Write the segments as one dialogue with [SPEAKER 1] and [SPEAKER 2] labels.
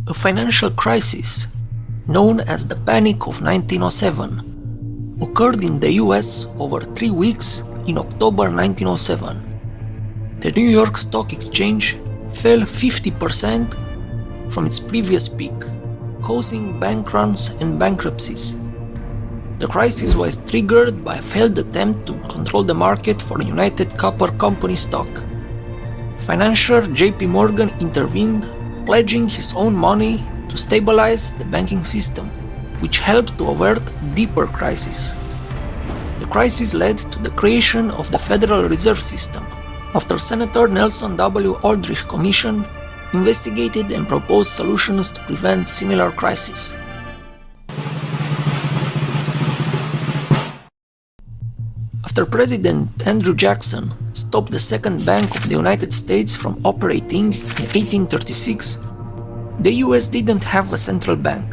[SPEAKER 1] A financial crisis, known as the Panic of 1907, occurred in the US over 3 weeks in October 1907. The New York Stock Exchange fell 50% from its previous peak, causing bank runs and bankruptcies. The crisis was triggered by a failed attempt to control the market for United Copper Company stock. Financier JP Morgan intervened, pledging his own money to stabilize the banking system, which helped to avert a deeper crisis. The crisis led to the creation of the Federal Reserve System, after Senator Nelson W. Aldrich Commission investigated and proposed solutions to prevent similar crises. After President Andrew Jackson stopped the Second Bank of the United States from operating in 1836, the US didn't have a central bank,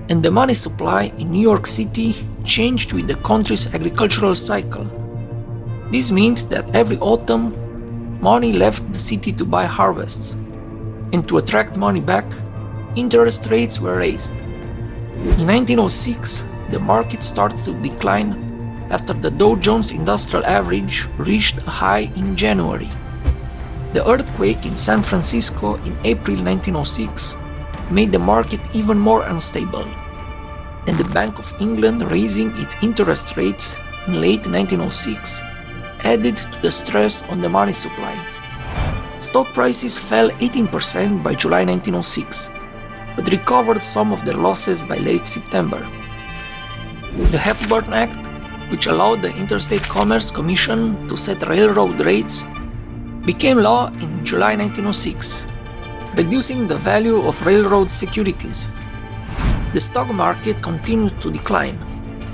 [SPEAKER 1] and the money supply in New York City changed with the country's agricultural cycle. This meant that every autumn, money left the city to buy harvests, and to attract money back, interest rates were raised. In 1906, the market started to decline after the Dow Jones Industrial Average reached a high in January. The earthquake in San Francisco in April 1906 made the market even more unstable, and the Bank of England raising its interest rates in late 1906 added to the stress on the money supply. Stock prices fell 18% by July 1906, but recovered some of their losses by late September. The Hepburn Act, which allowed the Interstate Commerce Commission to set railroad rates, became law in July 1906, reducing the value of railroad securities. The stock market continued to decline,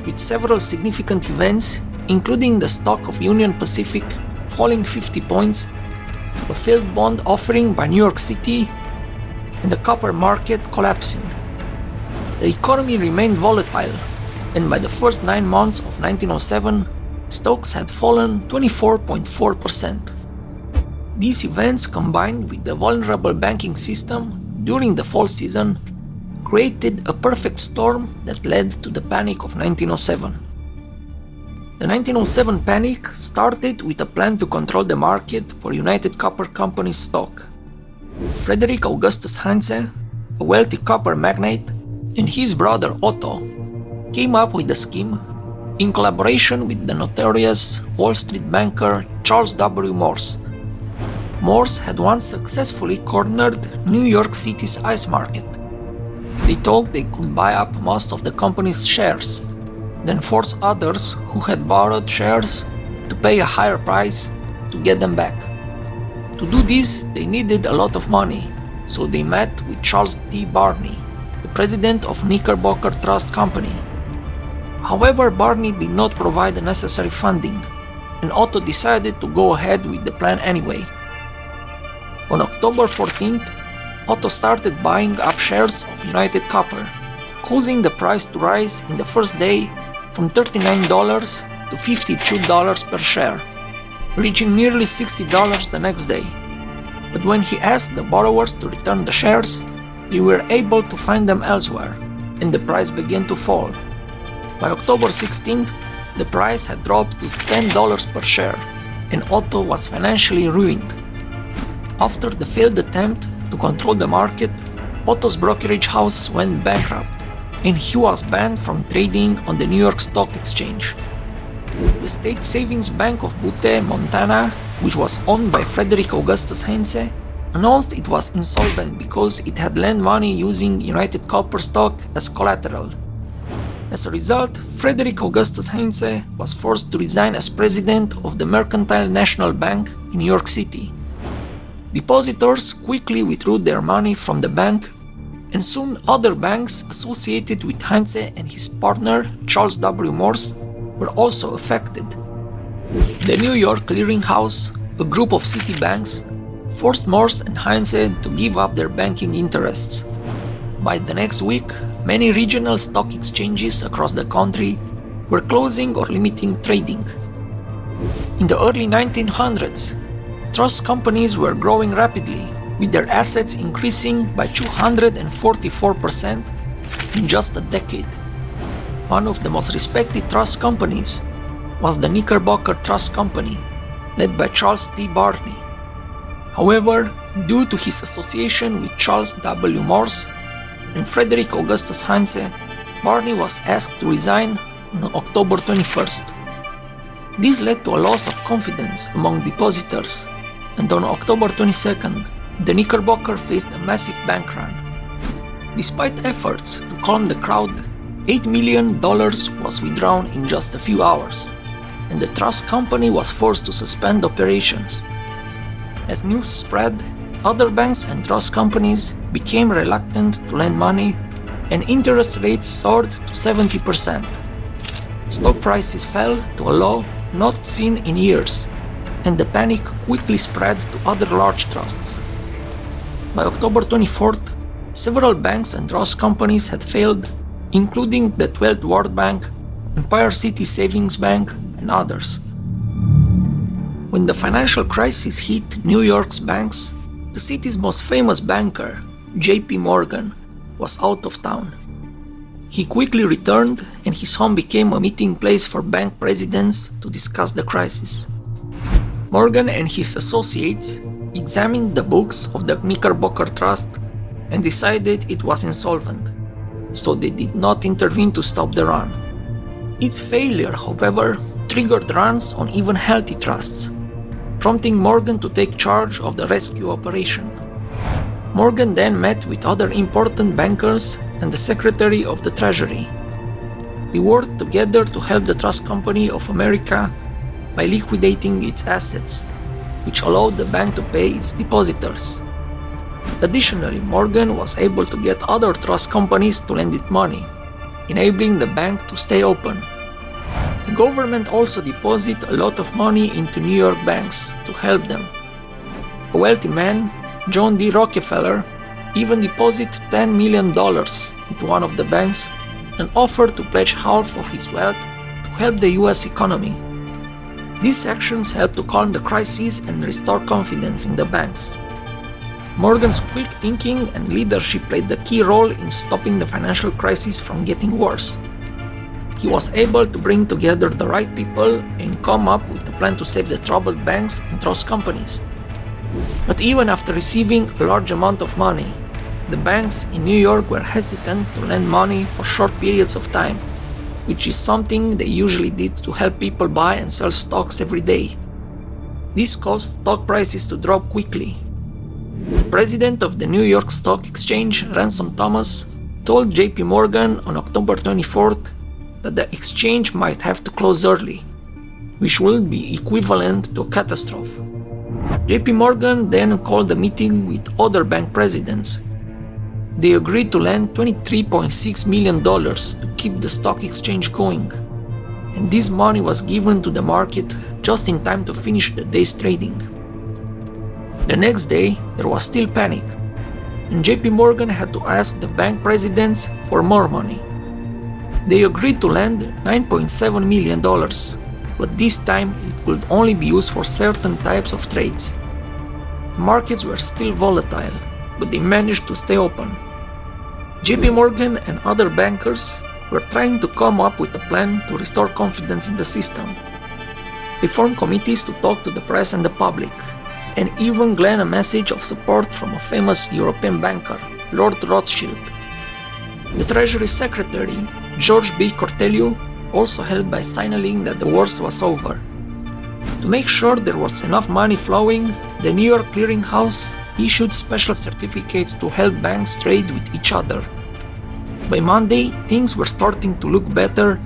[SPEAKER 1] with several significant events, including the stock of Union Pacific falling 50 points, a failed bond offering by New York City, and the copper market collapsing. The economy remained volatile, and by the first 9 months of 1907, stocks had fallen 24.4%. These events, combined with the vulnerable banking system during the fall season, created a perfect storm that led to the Panic of 1907. The 1907 panic started with a plan to control the market for United Copper Company's stock. Frederick Augustus Heinze, a wealthy copper magnate, and his brother Otto came up with the scheme in collaboration with the notorious Wall Street banker Charles W. Morse. Morse had once successfully cornered New York City's ice market. They thought they could buy up most of the company's shares, then force others who had borrowed shares to pay a higher price to get them back. To do this, they needed a lot of money, so they met with Charles T. Barney, the president of Knickerbocker Trust Company. However, Barney did not provide the necessary funding, and Otto decided to go ahead with the plan anyway. On October 14th, Otto started buying up shares of United Copper, causing the price to rise in the first day from $39 to $52 per share, reaching nearly $60 the next day. But when he asked the borrowers to return the shares, they were able to find them elsewhere, and the price began to fall. By October 16th, the price had dropped to $10 per share, and Otto was financially ruined. After the failed attempt to control the market, Otto's brokerage house went bankrupt, and he was banned from trading on the New York Stock Exchange. The State Savings Bank of Butte, Montana, which was owned by Frederick Augustus Heinze, announced it was insolvent because it had lent money using United Copper stock as collateral. As a result, Frederick Augustus Heinze was forced to resign as president of the Mercantile National Bank in New York City. Depositors quickly withdrew their money from the bank, and soon other banks associated with Heinze and his partner Charles W. Morse were also affected. The New York Clearing House, a group of city banks, forced Morse and Heinze to give up their banking interests. By the next week, many regional stock exchanges across the country were closing or limiting trading. In the early 1900s, trust companies were growing rapidly, with their assets increasing by 244% in just a decade. One of the most respected trust companies was the Knickerbocker Trust Company, led by Charles T. Barney. However, due to his association with Charles W. Morse and Frederick Augustus Heinze, Barney was asked to resign on October 21st. This led to a loss of confidence among depositors, and on October 22nd, the Knickerbocker faced a massive bank run. Despite efforts to calm the crowd, $8 million was withdrawn in just a few hours, and the trust company was forced to suspend operations. As news spread, other banks and trust companies became reluctant to lend money, and interest rates soared to 70%. Stock prices fell to a low not seen in years, and the panic quickly spread to other large trusts. By October 24th, several banks and trust companies had failed, including the 12th Ward Bank, Empire City Savings Bank, and others. When the financial crisis hit New York's banks, the city's most famous banker, J.P. Morgan, was out of town. He quickly returned, and his home became a meeting place for bank presidents to discuss the crisis. Morgan and his associates examined the books of the Knickerbocker Trust and decided it was insolvent, so they did not intervene to stop the run. Its failure, however, triggered runs on even healthy trusts, prompting Morgan to take charge of the rescue operation. Morgan then met with other important bankers and the Secretary of the Treasury. They worked together to help the Trust Company of America by liquidating its assets, which allowed the bank to pay its depositors. Additionally, Morgan was able to get other trust companies to lend it money, enabling the bank to stay open. The government also deposited a lot of money into New York banks to help them. A wealthy man, John D. Rockefeller, even deposited $10 million into one of the banks and offered to pledge half of his wealth to help the US economy. These actions helped to calm the crisis and restore confidence in the banks. Morgan's quick thinking and leadership played a key role in stopping the financial crisis from getting worse. He was able to bring together the right people and come up with a plan to save the troubled banks and trust companies. But even after receiving a large amount of money, the banks in New York were hesitant to lend money for short periods of time, which is something they usually did to help people buy and sell stocks every day. This caused stock prices to drop quickly. The president of the New York Stock Exchange, Ransom Thomas, told J.P. Morgan on October 24th that the exchange might have to close early, which would be equivalent to a catastrophe. J.P. Morgan then called a meeting with other bank presidents. They agreed to lend $23.6 million to keep the stock exchange going, and this money was given to the market just in time to finish the day's trading. The next day, there was still panic, and JP Morgan had to ask the bank presidents for more money. They agreed to lend $9.7 million, but this time it could only be used for certain types of trades. The markets were still volatile, but they managed to stay open. JP Morgan and other bankers were trying to come up with a plan to restore confidence in the system. They formed committees to talk to the press and the public, and even gleaned a message of support from a famous European banker, Lord Rothschild. The Treasury Secretary, George B. Cortelyou, also helped by signaling that the worst was over. To make sure there was enough money flowing, the New York Clearing House issued special certificates to help banks trade with each other. By Monday, things were starting to look better,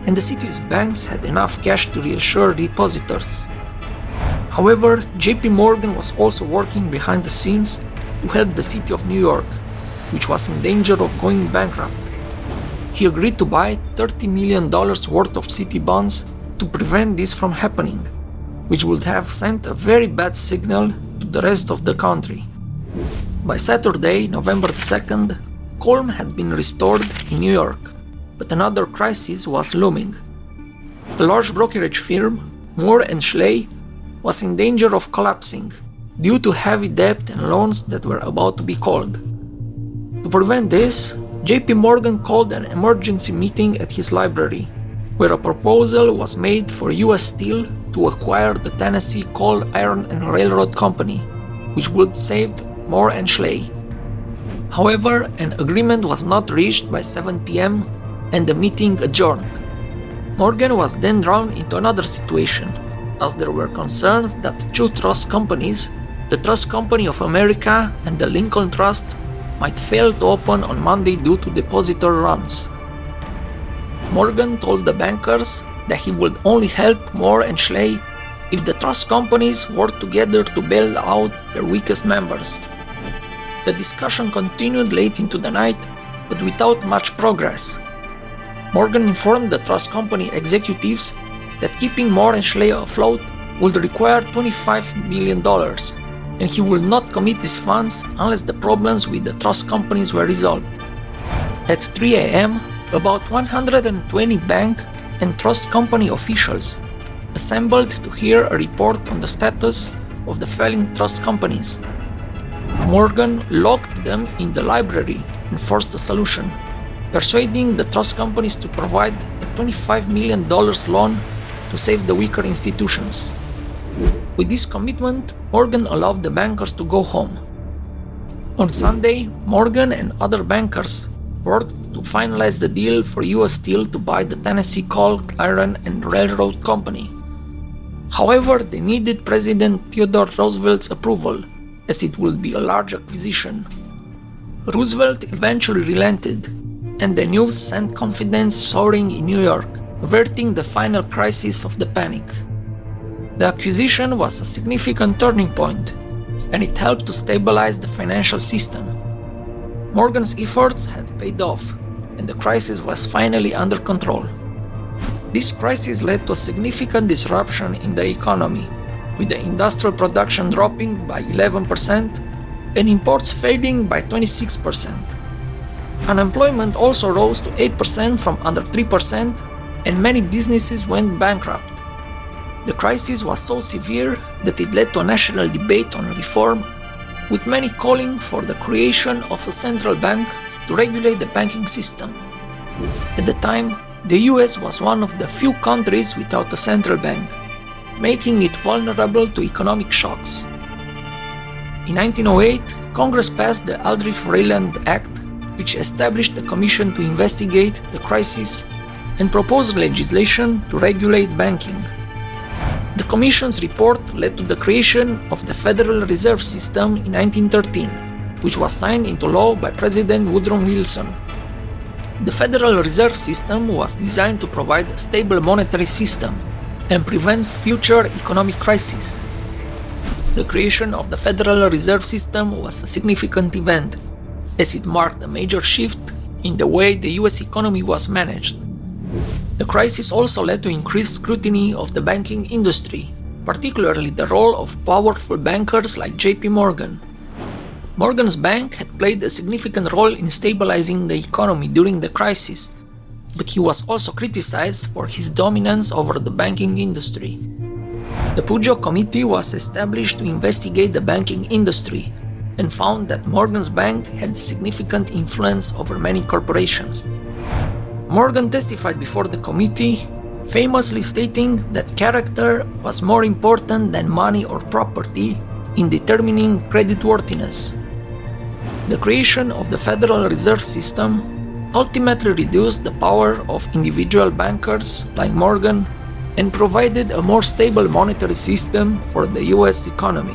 [SPEAKER 1] and the city's banks had enough cash to reassure depositors. However, JP Morgan was also working behind the scenes to help the city of New York, which was in danger of going bankrupt. He agreed to buy $30 million worth of city bonds to prevent this from happening, which would have sent a very bad signal to the rest of the country. By Saturday, November 2nd, calm had been restored in New York, but another crisis was looming. A large brokerage firm, Moore & Schley, was in danger of collapsing due to heavy debt and loans that were about to be called. To prevent this, JP Morgan called an emergency meeting at his library, where a proposal was made for US Steel to acquire the Tennessee Coal, Iron and Railroad Company, which would save Moore and Schley. However, an agreement was not reached by 7 p.m. and the meeting adjourned. Morgan was then drawn into another situation, as there were concerns that two trust companies, the Trust Company of America and the Lincoln Trust, might fail to open on Monday due to depositor runs. Morgan told the bankers that he would only help Moore and Schley if the trust companies worked together to bail out their weakest members. The discussion continued late into the night, but without much progress. Morgan informed the trust company executives that keeping Moore and Schley afloat would require $25 million, and he would not commit these funds unless the problems with the trust companies were resolved. At 3 a.m., about 120 bank and trust company officials assembled to hear a report on the status of the failing trust companies. Morgan locked them in the library and forced a solution, persuading the trust companies to provide a $25 million loan to save the weaker institutions. With this commitment, Morgan allowed the bankers to go home. On Sunday, Morgan and other bankers worked to finalize the deal for US Steel to buy the Tennessee Coal, Iron and Railroad Company. However, they needed President Theodore Roosevelt's approval, as it would be a large acquisition. Roosevelt eventually relented, and the news sent confidence soaring in New York, averting the final crisis of the panic. The acquisition was a significant turning point, and it helped to stabilize the financial system. Morgan's efforts had paid off, and the crisis was finally under control. This crisis led to a significant disruption in the economy, with the industrial production dropping by 11% and imports failing by 26%. Unemployment also rose to 8% from under 3%, and many businesses went bankrupt. The crisis was so severe that it led to a national debate on reform, with many calling for the creation of a central bank to regulate the banking system. At the time, the US was one of the few countries without a central bank, making it vulnerable to economic shocks. In 1908, Congress passed the Aldrich-Vreeland Act, which established a commission to investigate the crisis and propose legislation to regulate banking. The Commission's report led to the creation of the Federal Reserve System in 1913, which was signed into law by President Woodrow Wilson. The Federal Reserve System was designed to provide a stable monetary system and prevent future economic crises. The creation of the Federal Reserve System was a significant event, as it marked a major shift in the way the US economy was managed. The crisis also led to increased scrutiny of the banking industry, particularly the role of powerful bankers like JP Morgan. Morgan's bank had played a significant role in stabilizing the economy during the crisis, but he was also criticized for his dominance over the banking industry. The Pujo Committee was established to investigate the banking industry and found that Morgan's bank had significant influence over many corporations. Morgan testified before the committee, famously stating that character was more important than money or property in determining creditworthiness. The creation of the Federal Reserve System ultimately reduced the power of individual bankers like Morgan and provided a more stable monetary system for the US economy.